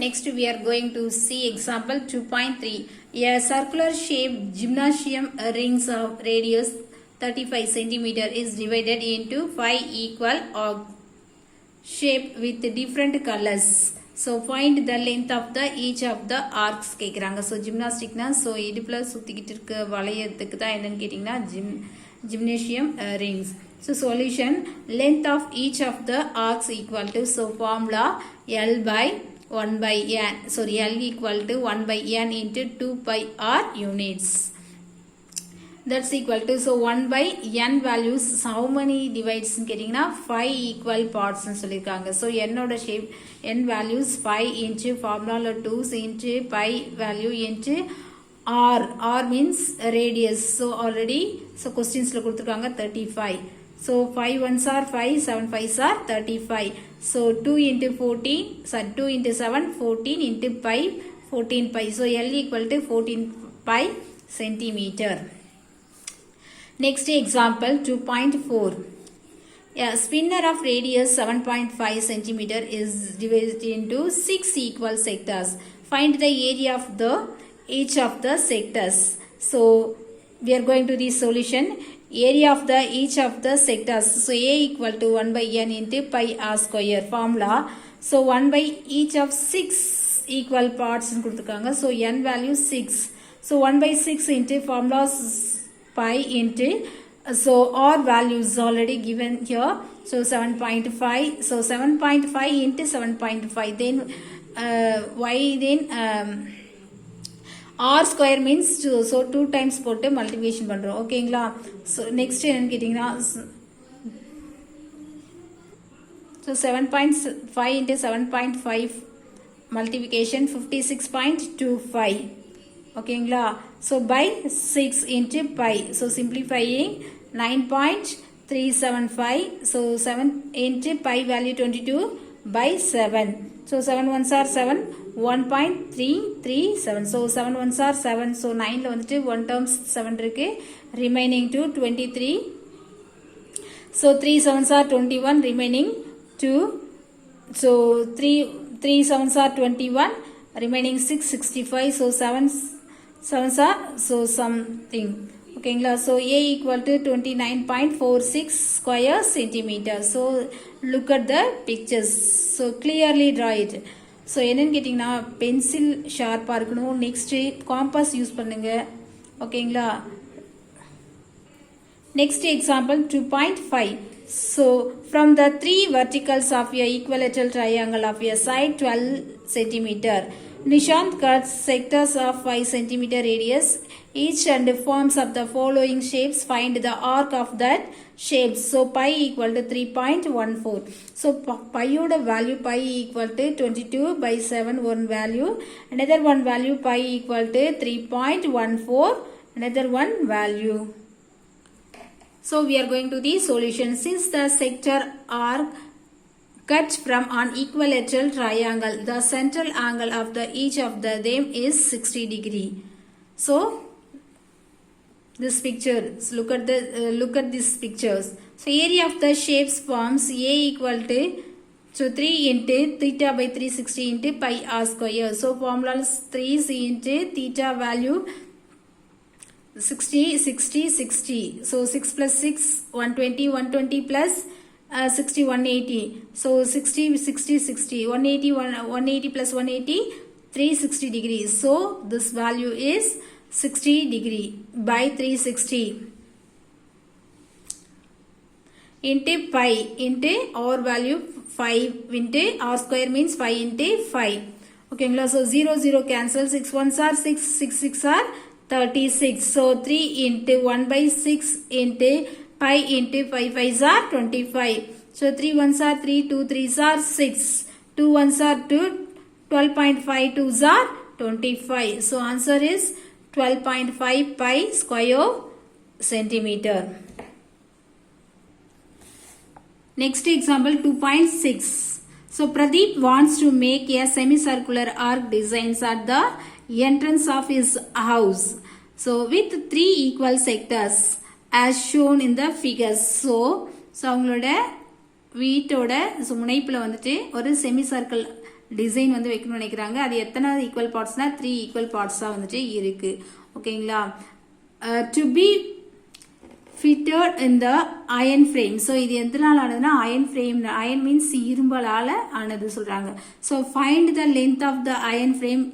Next we are going to see example 2.3. A circular shaped gymnasium rings of radius 35 cm is divided into 5 equal arcs shaped with different colors. So find the length of the each of the arcs கேக்குறாங்க. So gymnastic na so இடுப்புல சுத்திக்கிட்டு இருக்க வளையத்துக்கு தான் என்னன்னு கேட்டிங்கனா gymnasium rings. So solution, length of each of the arcs equal to, so formula L by 1 by n, sorry L equal to 1 by n into 2 pi r units. That's equal to, so 1 by n values how many divides னு கேட்டிங்கனா 5 equal parts னு சொல்லிருக்காங்க. So n ஓட shape n values 5 into formula 2 into pi value into r means radius. So already so questions ல கொடுத்திருக்காங்க 35. So 5 ones are 5, 7 5s are 35. So 2 into 14, so 2 into 7, 14 into pi, 14 pi. So L equal to 14 pi centimeter. Next example 2.4. A spinner of radius 7.5 centimeter is divided into 6 equal sectors. Find the area of each of the sectors. So we are going to the solution. Area of each of the sectors. So A equal to 1 by n into pi r square formula. So 1 by each of 6 equal parts. So n value 6. So 1 by 6 into formula pi into, so r value is already given here. So 7.5. So 7.5 into 7.5. Then y then r square means 2, so 2 times போட்டு multiplication பண்றோம். ஓகேங்களா? So next என்னன்னு கேட்டிங்கனா, so 7.5 into 7.5 multiplication 56.25. ஓகேங்களா? So by 6 into pi. So simplifying 9.375. So 7 into pi value 22 by 7. So 7 ones are 7, 1.337. So 7 ones are 7. So 9 la vandu 1 terms 7 irukku, remaining to 23. So 3 sevens are 21, remaining 2. So 3 sevens are 21, remaining 6, 65. So 7 sevens are so something. Okay, so A equal to 29.46 square centimeter. So look at the pictures. So clearly draw it. So என்னன்னு கேட்டிங்கனா pencil ஷார்ப்பா இருக்கணும். Next compass use பண்ணுங்க. ஓகேங்களா? Next example 2.5. So from the three verticals of a equilateral triangle of a side 12 cm, Nishant cuts sectors of 5 cm radius each and forms of the following shapes. Find the arc of that shapes. So pi equal to 3.14. So pi oda value pi equal to 22 by 7 one value. Another one value pi equal to 3.14. Another one value. So we are going to the solution. Since the sector arc cut from an equilateral triangle, the central angle of each of them is 60 degree. So this picture, so look at these pictures. So area of the shapes forms A equal to, so 3 into theta by 360 into pi r square. So formula is 3 into theta value 60, 60, 60. So 6 plus 6, 120, 120 plus 60, 180. So 60, 60, 60. 180, 180 plus 180, 360 degrees. So this value is 60 degree by 360 into pi into r value 5 into r square means 5 into 5. Okay, so 0, 0 cancel. 6 ones are 6, 6, 6 are 36. So 3 into 1 by 6 into pi into 5 5s are 25. So 3 ones are 3, 2 3s are 6, 2 ones are 2, 12.5 2s are 25. So answer is 12.5 pi square centimeter. Next example 2.6. So Pradeep wants to make a semicircular arc designs at the entrance of his house. So with 3 equal sectors as shown in the figures. So அவங்களோட வீட்டோட முனைப்புல வந்துட்டு ஒரு semi circle design வந்து வைக்கணும்னு நினைக்கிறாங்க. அது எத்தனை equal பார்ட்ஸ்னா 3 equal பார்ட்ஸா வந்துட்டு இருக்கு. ஓகேங்களா. To be fitted in the iron frame. So இது எதனால ஆனதுன்னா iron frame, iron means இரும்பலால ஆனது சொல்றாங்க. So find the length of the iron frame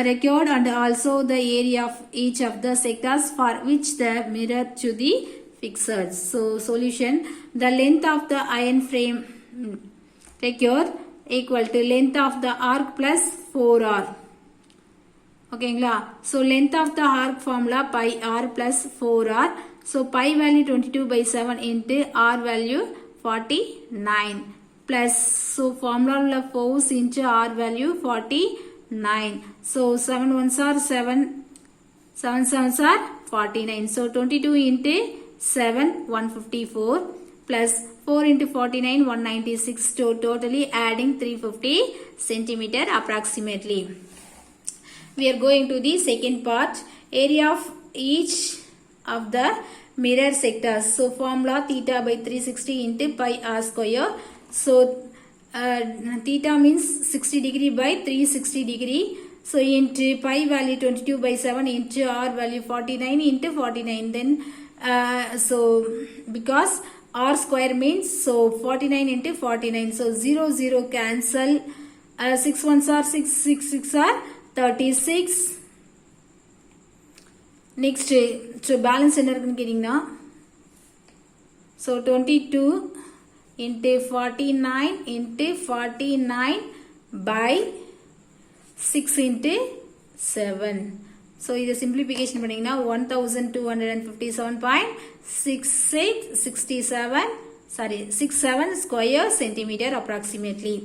required and also the area of each of the sectors for which the mirror to be fixed. So solution, the length of the iron frame required equal to length of the arc plus 4r. ஓகேங்களா. So length of the arc formula pi r plus 4r. So pi value 22/7 into r value 49 plus, so formula force into r value 49. So 7 ones are 7, 7 sevens are 49. So 22 into 7 154 plus 4 into 49 196. So totally adding 350 centimeter approximately. We are going to the second part, area of each of the mirror sectors. So formula theta by 360 into pi r square. So theta means 60 degree by 360 degree. So into pi value 22/7 into r value 49 into 49. Then so because r square means, so 49 into 49. So 0 0 cancel. 6 ones are 6, 6 6 are 36. Next, so balance என்ன இருக்குன்னு கேட்டிங்கன்னா, so 22 into 49 into 49 by 6 into 7. So இதை simplification பண்ணிங்கன்னா 1257.67 square centimeter approximately.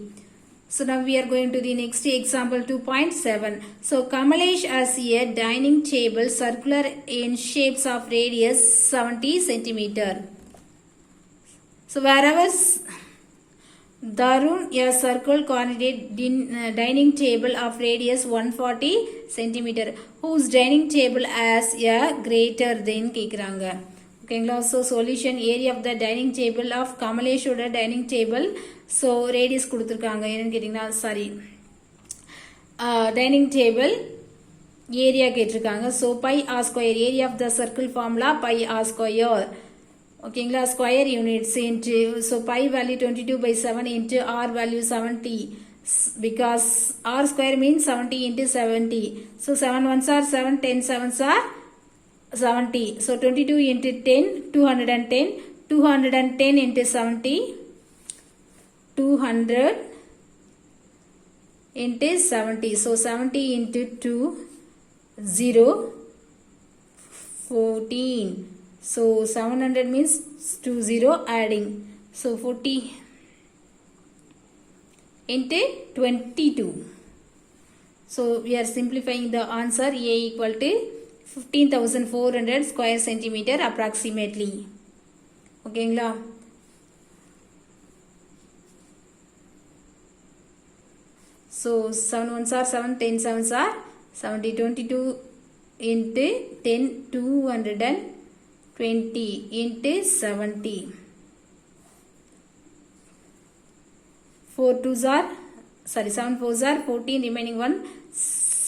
So now we are going to the next example 2.7. So Kamalesh has a dining table circular in shapes of radius 70 centimeter. So wherever Darun a circle coordinate dining table of radius 140 centimeter, whose dining table has a greater than கேக்குறாங்க. ஓகேங்களா. So solution, area of the dining table of Kamalesh ஓட dining table. So radius கொடுத்திருக்காங்க. என்னன்னு கேட்டிங்கன்னா, sorry, dining table area கேட்டிருக்காங்க. So pi r square, area of the circle formula pi r square. ஓகேங்களா. square units into, so pi value 22/7 into r value 70, because r square means 70 into 70. So 7 ones are 7, 10 sevens are 70. So 22 into 10, 210. 210 into 70, 200 into 70. So 70 into 2, 0, 14. So 700 means 20 adding. So 40 into 22. So we are simplifying the answer, A equal to 15,400 square centimeter approximately. ஓகேங்களா. So 7 ones are 7, 10 sevens are 70, 22 into 10, 220 into 70. 4 2s are, sorry, 7 4s are 14, remaining 1,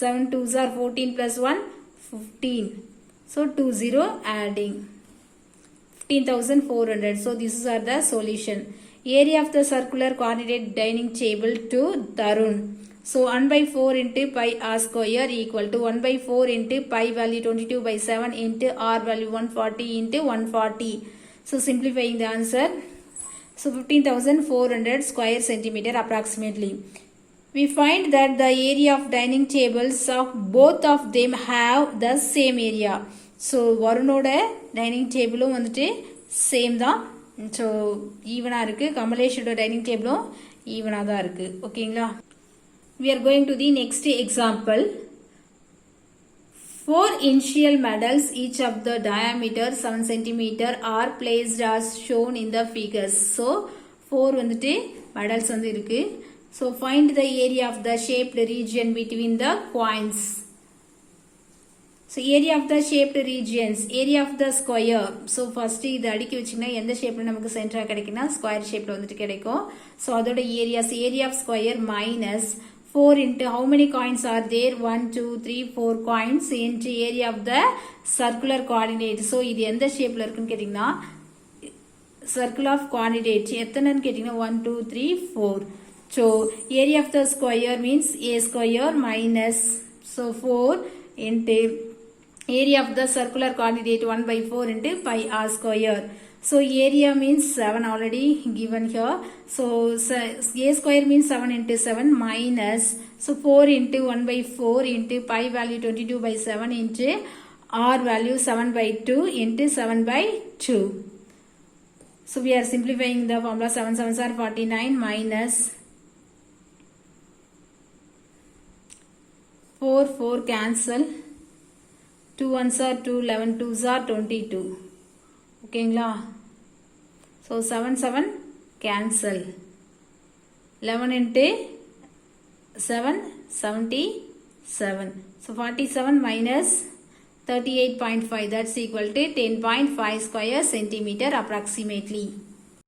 7 2s are 14 plus 1, 15. So 20 adding 15,400. So these are the solution. Area of the circular coordinate dining table to Tarun. So 1/4 into pi r square equal to 1/4 into pi value 22/7 into r value 140 into 140. So simplifying the answer. So 15,400 square centimeter approximately. We find that the area of dining tables of both of them have the same area. So வருணோட dining டேபிளும் வந்துட்டு same தான். So ஈவனாக இருக்குது. கமலேஷோட dining டேபிளும் ஈவனாக தான் இருக்குது. ஓகேங்களா. We are going to the next example. 4 initial medals, each of the diameter 7 cm, are placed as shown in the figures. So 4 வந்துட்டு medals வந்து இருக்கு. So find the area of the shaped region between the coins. So area of the shaped regions, area of the square. So first இது அடிக்கி வச்சிங்கன்னா எந்த ஷேப்ல நமக்கு சென்டரா கிடைக்கும்னா ஸ்கொயர் ஷேப்ல வந்துட்டு கிடைக்கும். So அதோட areas area of square minus 4 into how many coins are there? 1, 2, 3, 4 coins into area of the circular coordinate. So இது எந்த ஷேப்ல இருக்குன்னு கேட்டிங்கன்னா circle of coordinate எத்தனைன்னு கேட்டிங்கன்னா 1, 2, 3, 4. So area of the square means a square minus so 4 into area of the circular coordinate 1 by 4 into pi r square. So area means 7 already given here. So a square means 7 into 7 minus so 4 into 1 by 4 into pi value 22 by 7 into r value 7 by 2 into 7 by 2. So we are simplifying the formula. 7 7s are 49 minus 4 4 cancel. 2 1s are 2, 11 2s are 22. ஓகேங்களா? So 7 7 cancel. 11 into 7 77. So 47 minus 38.5 that's equal to 10.5 square centimeter approximately.